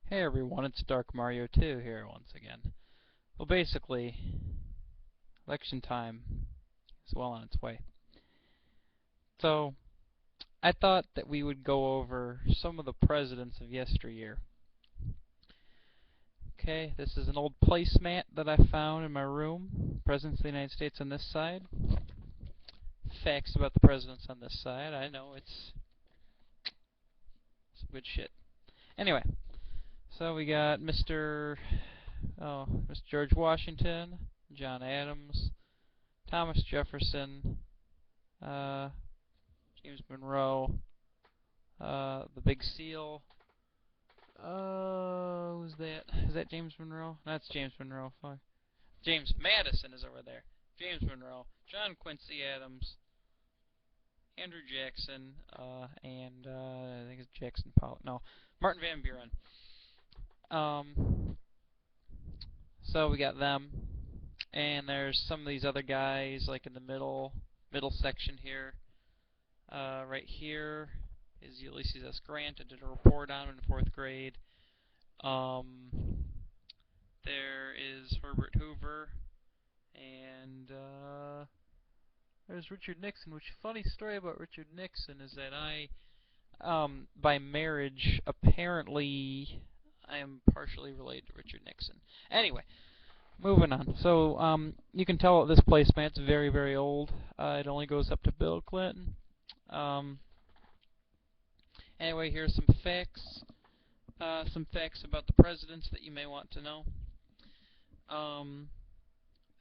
Hey everyone, it's Dark Mario 2 here once again. Well, basically, election time is well on its way. So, I thought that we would go over some of the presidents of yesteryear. Okay, this is an old placemat that I found in my room. Presidents of the United States on this side. Facts about the presidents on this side. I know, it's good shit. Anyway, so we got Mr. George Washington, John Adams, Thomas Jefferson, James Monroe, the Big Seal. Who's that? Is that James Monroe? That's James Monroe. Fuck. James Madison is over there. James Monroe, John Quincy Adams, Andrew Jackson, and I think it's Jackson Pollock. No, Martin Van Buren. So we got them, and there's some of these other guys, like in the middle section here. Right here is Ulysses S. Grant. I did a report on him in 4th grade. There is Herbert Hoover, and there's Richard Nixon, which funny story about Richard Nixon is that I, by marriage, apparently I am partially related to Richard Nixon. Anyway, moving on. So, you can tell this placemat's very, very old. It only goes up to Bill Clinton. Anyway, here's some facts. Some facts about the presidents that you may want to know.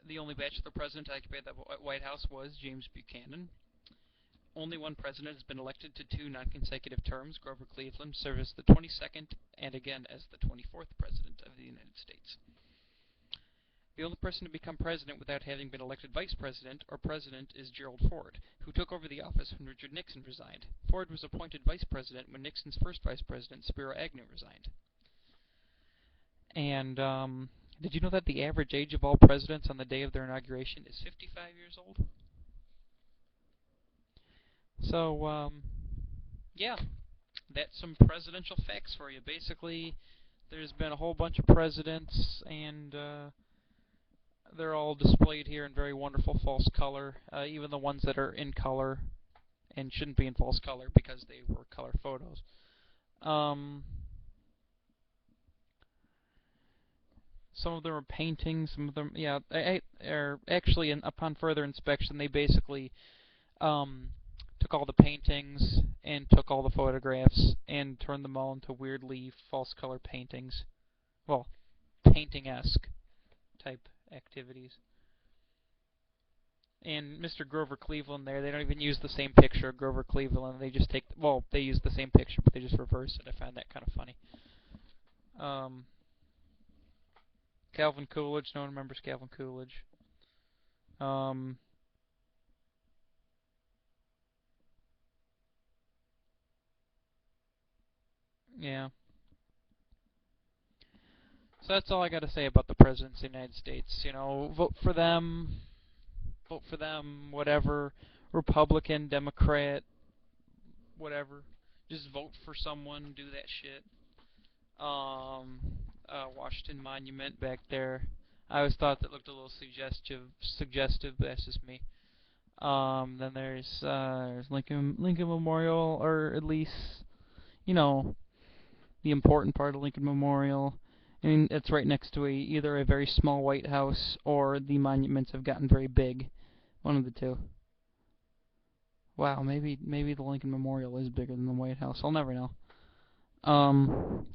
The only bachelor president to occupy the White House was James Buchanan. Only one president has been elected to 2 non-consecutive terms. Grover Cleveland served as the 22nd and again as the 24th president of the United States. The only person to become president without having been elected vice president or president is Gerald Ford, who took over the office when Richard Nixon resigned. Ford was appointed vice president when Nixon's first vice president, Spiro Agnew, resigned. And, did you know that the average age of all presidents on the day of their inauguration is 55 years old? So, yeah, that's some presidential facts for you. Basically, there's been a whole bunch of presidents, and they're all displayed here in very wonderful false color, even the ones that are in color and shouldn't be in false color because they were color photos. Some of them are paintings, some of them, yeah, are actually, upon further inspection, they basically took all the paintings and took all the photographs and turned them all into weirdly false color paintings. Well, painting-esque type activities. And Mr. Grover Cleveland there, they don't even use the same picture of Grover Cleveland. They just take, well, they use the same picture, but they just reverse it. I find that kind of funny. Calvin Coolidge, no one remembers Calvin Coolidge. Yeah. So that's all I got to say about the presidents of the United States. You know, vote for them, whatever. Republican, Democrat, whatever. Just vote for someone, do that shit. Washington Monument back there. I always thought that looked a little suggestive, but that's just me. Then there's Lincoln Memorial, or at least, you know, the important part of Lincoln Memorial. I mean, it's right next to either a very small White House or the monuments have gotten very big. One of the two. Wow, maybe the Lincoln Memorial is bigger than the White House. I'll never know.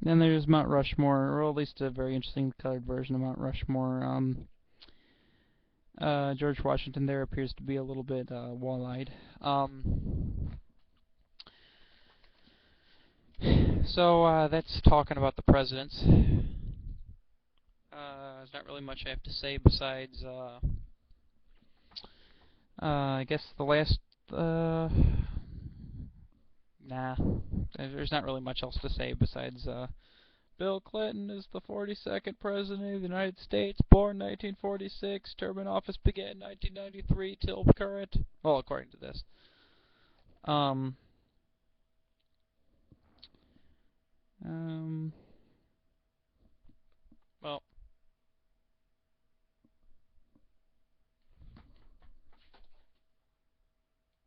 Then there's Mount Rushmore, or at least a very interesting colored version of Mount Rushmore. George Washington there appears to be a little bit wall-eyed. So that's talking about the presidents. There's not really much I have to say besides, I guess the last, nah, there's not really much else to say besides, Bill Clinton is the 42nd President of the United States, born 1946, term in office began 1993 till current, well, according to this.